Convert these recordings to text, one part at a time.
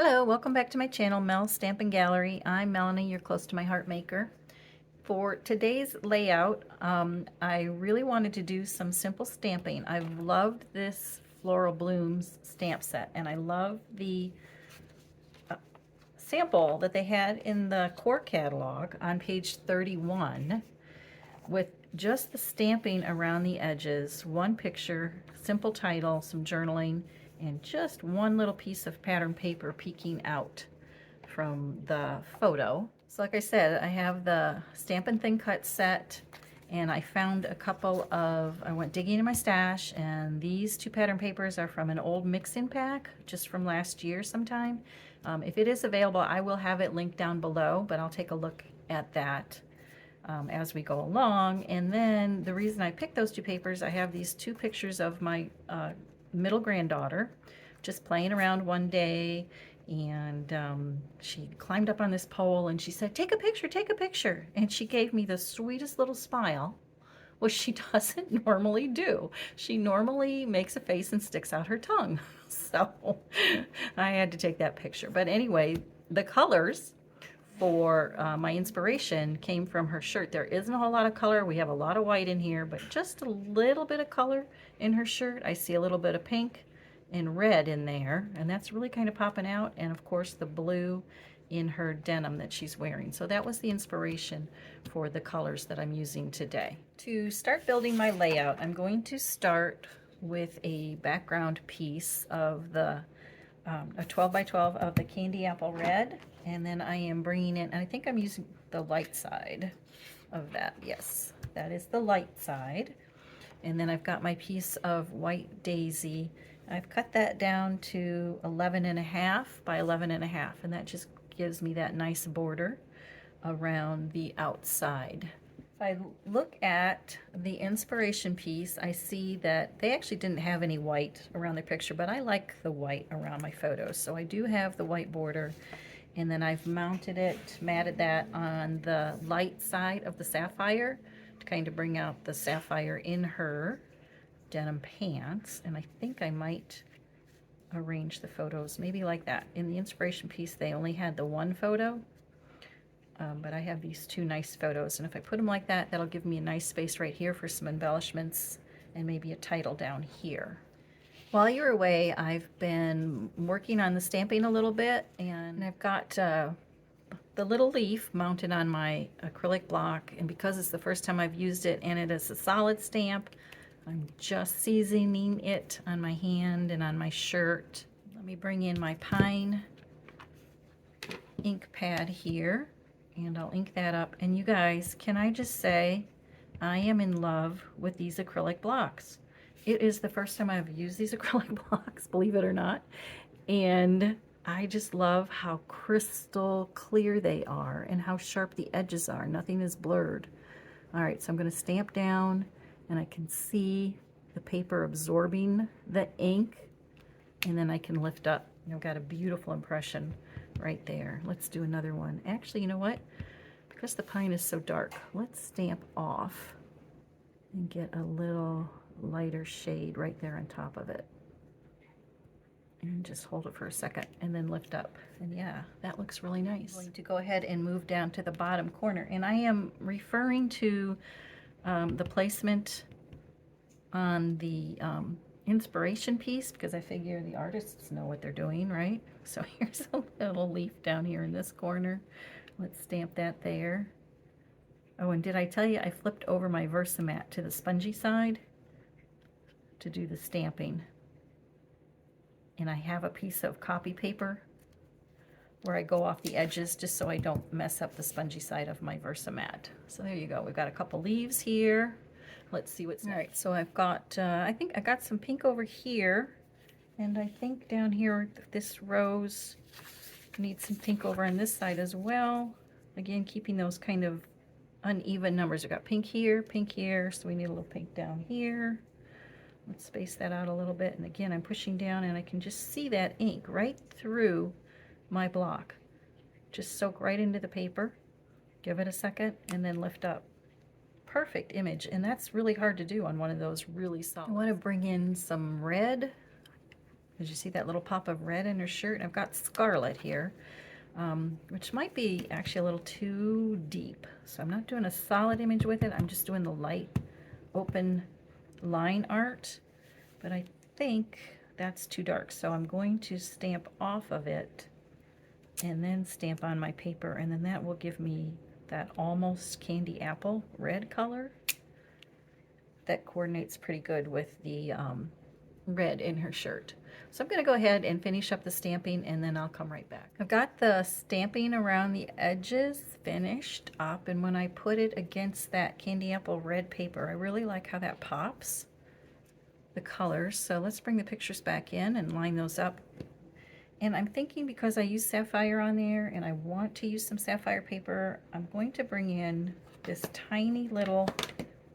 Hello, welcome back to my channel, Mel's Stampin' Gallery. I'm Melanie, you're close to my heart maker. For today's layout, I really wanted to do some simple stamping. I've loved this Floral Blooms stamp set, and I love the sample that they had in the core catalog on page 31 with just the stamping around the edges, one picture, simple title, some journaling, and just one little piece of pattern paper peeking out from the photo. So like I said, I have the Stampin' Thin Cut set, and I found a couple of, I went digging in my stash, and these two pattern papers are from an old mix-in pack, just from last year sometime. If it is available, I will have it linked down below, but I'll take a look at that as we go along. And then the reason I picked those two papers, I have these two pictures of my middle granddaughter just playing around one day, and she climbed up on this pole and she said, take a picture, take a picture. And she gave me the sweetest little smile, which she doesn't normally do. She normally makes a face and sticks out her tongue. So I had to take that picture. But anyway, the colors for my inspiration came from her shirt. There isn't a whole lot of color. We have a lot of white in here, but just a little bit of color in her shirt. I see a little bit of pink and red in there, and that's really kind of popping out. And of course the blue in her denim that she's wearing. So that was the inspiration for the colors that I'm using today. To start building my layout, I'm going to start with a background piece of the a 12 by 12 of the Candy Apple Red, and then I am bringing in, and I think I'm using the light side of that. Yes, that is the light side. And then I've got my piece of White Daisy. I've cut that down to 11.5 by 11.5, and that just gives me that nice border around the outside. If I look at the inspiration piece, I see that they actually didn't have any white around their picture, but I like the white around my photos. So I do have the white border, and then I've mounted it, matted that on the light side of the sapphire to kind of bring out the sapphire in her denim pants. And I think I might arrange the photos maybe like that. In the inspiration piece, they only had the one photo. But I have these two nice photos, and if I put them like that, that'll give me a nice space right here for some embellishments and maybe a title down here. While you're away, I've been working on the stamping a little bit, and I've got the little leaf mounted on my acrylic block, and because it's the first time I've used it and it is a solid stamp, I'm just seasoning it on my hand and on my shirt. Let me bring in my pine ink pad here, and I'll ink that up. And you guys, can I just say, I am in love with these acrylic blocks. It is the first time I've used these acrylic blocks, believe it or not, and I just love how crystal clear they are and how sharp the edges are. Nothing is blurred. All right, so I'm going to stamp down, and I can see the paper absorbing the ink, and then I can lift up. I've got a beautiful impression right there. Let's do another one. Actually, you know what? Because the pine is so dark, let's stamp off and get a little lighter shade right there on top of it. And just hold it for a second and then lift up. And yeah, that looks really nice. I'm going to go ahead and move down to the bottom corner. And I am referring to the placement on the inspiration piece, because I figure the artists know what they're doing, right? So here's a little leaf down here in this corner. Let's stamp that there. Oh, and did I tell you I flipped over my Versamat to the spongy side to do the stamping? And I have a piece of copy paper where I go off the edges just so I don't mess up the spongy side of my Versamat. So there you go. We've got a couple leaves here. Let's see what's next. All right, so I've got, I think I got some pink over here, and I think down here, this rose needs some pink over on this side as well. Again, keeping those kind of uneven numbers. I've got pink here, so we need a little pink down here. Let's space that out a little bit, and again, I'm pushing down, and I can just see that ink right through my block. Just soak right into the paper, give it a second, and then lift up. Perfect image, and that's really hard to do on one of those really solid. I want to bring in some red Did you see that little pop of red in her shirt? I've got scarlet here, which might be actually a little too deep. So I'm not doing a solid image with it. I'm just doing the light open line art, but I think that's too dark. So I'm going to stamp off of it and then stamp on my paper, and then that will give me that almost candy apple red color. That coordinates pretty good with the red in her shirt. So I'm going to go ahead and finish up the stamping, and then I'll come right back. I've got the stamping around the edges finished up, and when I put it against that candy apple red paper, I really like how that pops, the colors. So let's bring the pictures back in and line those up. And I'm thinking, because I use sapphire on there and I want to use some sapphire paper, I'm going to bring in this tiny little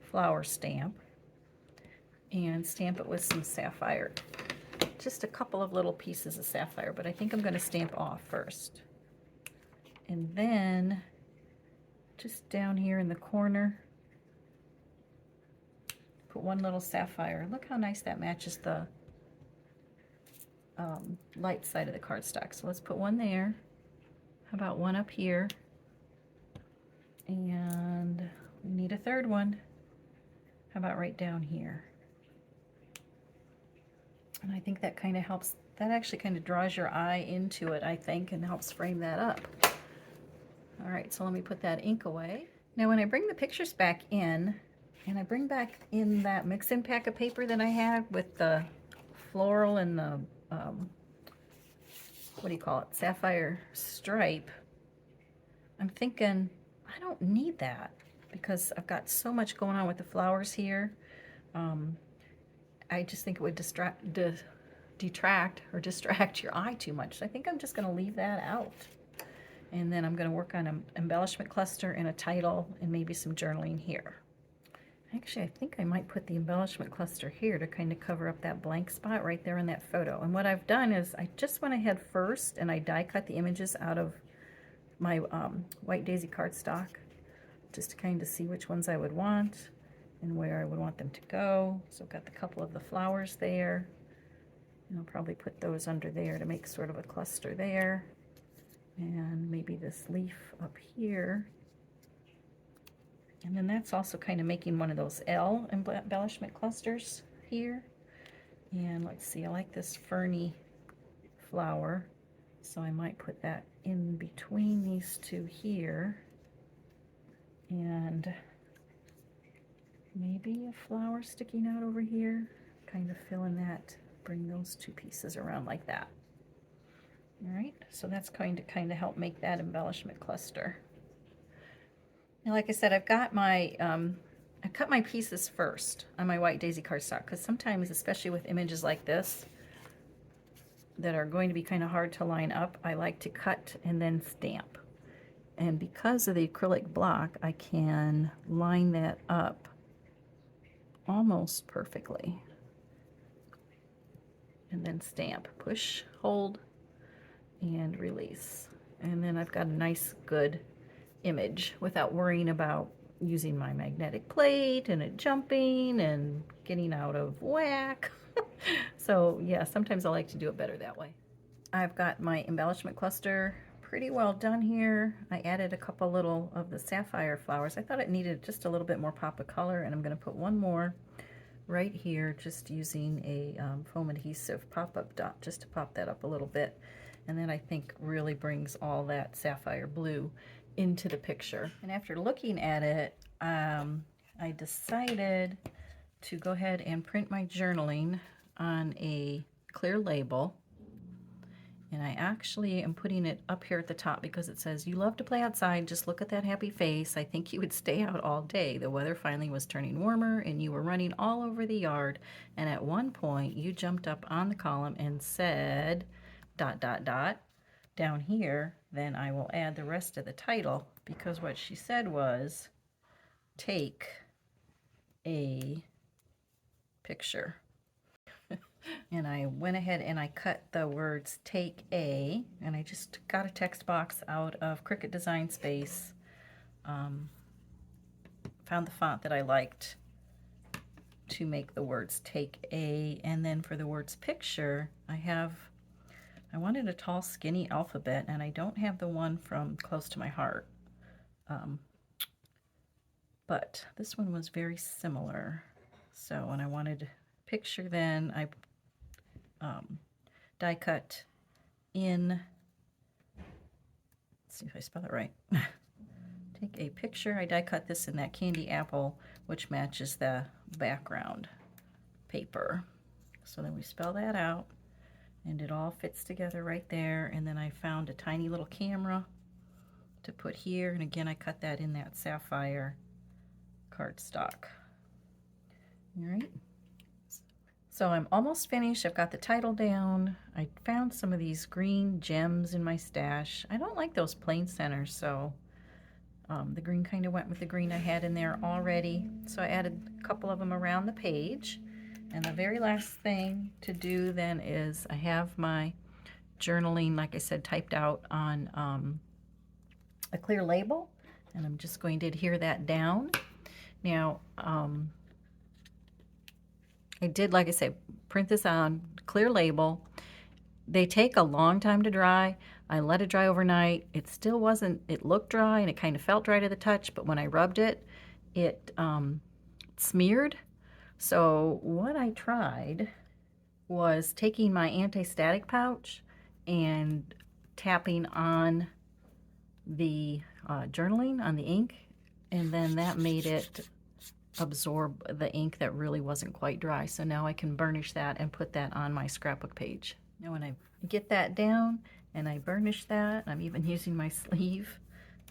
flower stamp and stamp it with some sapphire. Just a couple of little pieces of sapphire, but I think I'm going to stamp off first. And then just down here in the corner, put one little sapphire. Look how nice that matches the light side of the cardstock. So let's put one there. How about one up here? And we need a third one. How about right down here? And I think that kind of helps. That actually kind of draws your eye into it, I think, and helps frame that up. All right, so let me put that ink away. Now when I bring the pictures back in, and I bring back in that mix-in pack of paper that I had with the floral and the what do you call it, sapphire stripe, I'm thinking I don't need that because I've got so much going on with the flowers here. I just think it would detract or distract your eye too much. So I think I'm just going to leave that out. And then I'm going to work on an embellishment cluster and a title and maybe some journaling here. Actually, I think I might put the embellishment cluster here to kind of cover up that blank spot right there in that photo. And what I've done is I just went ahead first and I die cut the images out of my white daisy cardstock just to kind of see which ones I would want and where I would want them to go. So I've got a couple of the flowers there. And I'll probably put those under there to make sort of a cluster there. And maybe this leaf up here. And then that's also kind of making one of those L embellishment clusters here. And let's see, I like this ferny flower, so I might put that in between these two here. And maybe a flower sticking out over here, kind of fill in that, bring those two pieces around like that. All right, so that's going to kind of help make that embellishment cluster. Now, like I said, I've got my, I cut my pieces first on my white daisy cardstock, because sometimes, especially with images like this, that are going to be kind of hard to line up, I like to cut and then stamp. And because of the acrylic block, I can line that up almost perfectly. And then stamp, push, hold, and release. And then I've got a nice, good image without worrying about using my magnetic plate and it jumping and getting out of whack. So yeah, sometimes I like to do it better that way. I've got my embellishment cluster pretty well done here. I added a couple little of the sapphire flowers. I thought it needed just a little bit more pop of color, and I'm going to put one more right here, just using a foam adhesive pop-up dot just to pop that up a little bit. And then I think really brings all that sapphire blue into the picture. And after looking at it, I decided to go ahead and print my journaling on a clear label. And I actually am putting it up here at the top because it says, "You love to play outside, just look at that happy face. I think you would stay out all day. The weather finally was turning warmer and you were running all over the yard. And at one point you jumped up on the column and said, ... down here." Then I will add the rest of the title, because what she said was, "Take a picture." And I went ahead and I cut the words "take a," and I just got a text box out of Cricut Design Space, found the font that I liked to make the words take a, and then for the words picture, I wanted a tall skinny alphabet, and I don't have the one from Close to My Heart. But this one was very similar. So when I wanted picture, then I die cut in, let's see if I spell it right. Take a picture, I die cut this in that candy apple, which matches the background paper. So then we spell that out, and it all fits together right there. And then I found a tiny little camera to put here, and again I cut that in that sapphire cardstock. All right, so I'm almost finished. I've got the title down. I found some of these green gems in my stash. I don't like those plain centers, so the green kind of went with the green I had in there already. So I added a couple of them around the page. And the very last thing to do then is I have my journaling, like I said, typed out on a clear label, and I'm just going to adhere that down. Now, I did, like I said, print this on clear label. They take a long time to dry. I let it dry overnight. It still wasn't, it looked dry and it kind of felt dry to the touch, but when I rubbed it, it smeared. So what I tried was taking my anti-static pouch and tapping on the journaling, on the ink, and then that made it absorb the ink that really wasn't quite dry. So now I can burnish that and put that on my scrapbook page. Now when I get that down and I burnish that, I'm even using my sleeve,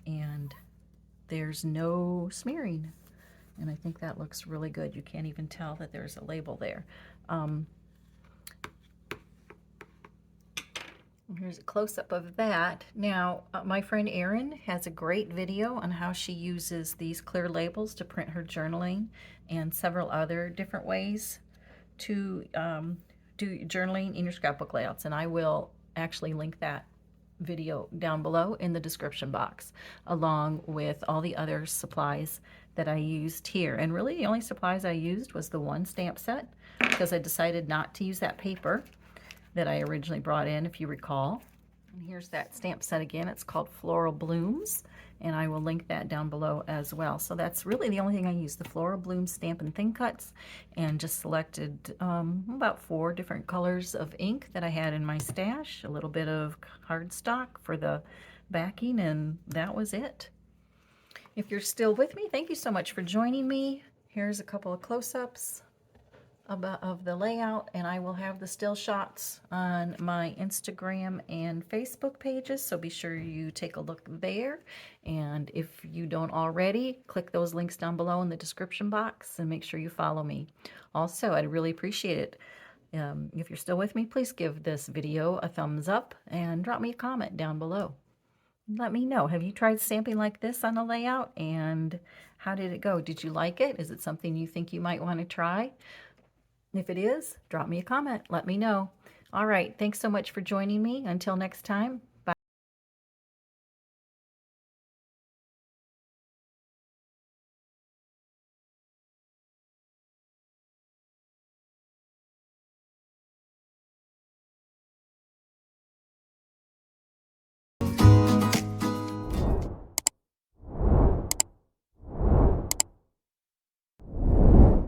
and there's no smearing. And I think that looks really good. You can't even tell that there's a label there. Here's a close-up of that. Now, my friend Erin has a great video on how she uses these clear labels to print her journaling and several other different ways to do journaling in your scrapbook layouts. And I will actually link that video down below in the description box, along with all the other supplies that I used here. And really the only supplies I used was the one stamp set, because I decided not to use that paper that I originally brought in, if you recall. And here's that stamp set again. It's called Floral Blooms, and I will link that down below as well. So that's really the only thing I used, the Floral Blooms Stampin' Thin Cuts, and just selected about 4 different colors of ink that I had in my stash, a little bit of cardstock for the backing, and that was it. If you're still with me, thank you so much for joining me. Here's a couple of close-ups of the layout, and I will have the still shots on my Instagram and Facebook pages, so be sure you take a look there. And if you don't already, click those links down below in the description box and make sure you follow me. Also, I'd really appreciate it if you're still with me, please give this video a thumbs up and drop me a comment down below. Let me know, have you tried stamping like this on a layout, and how did it go? Did you like it? Is it something you think you might want to try? If it is, drop me a comment. Let me know. All right, thanks so much for joining me. Until next time,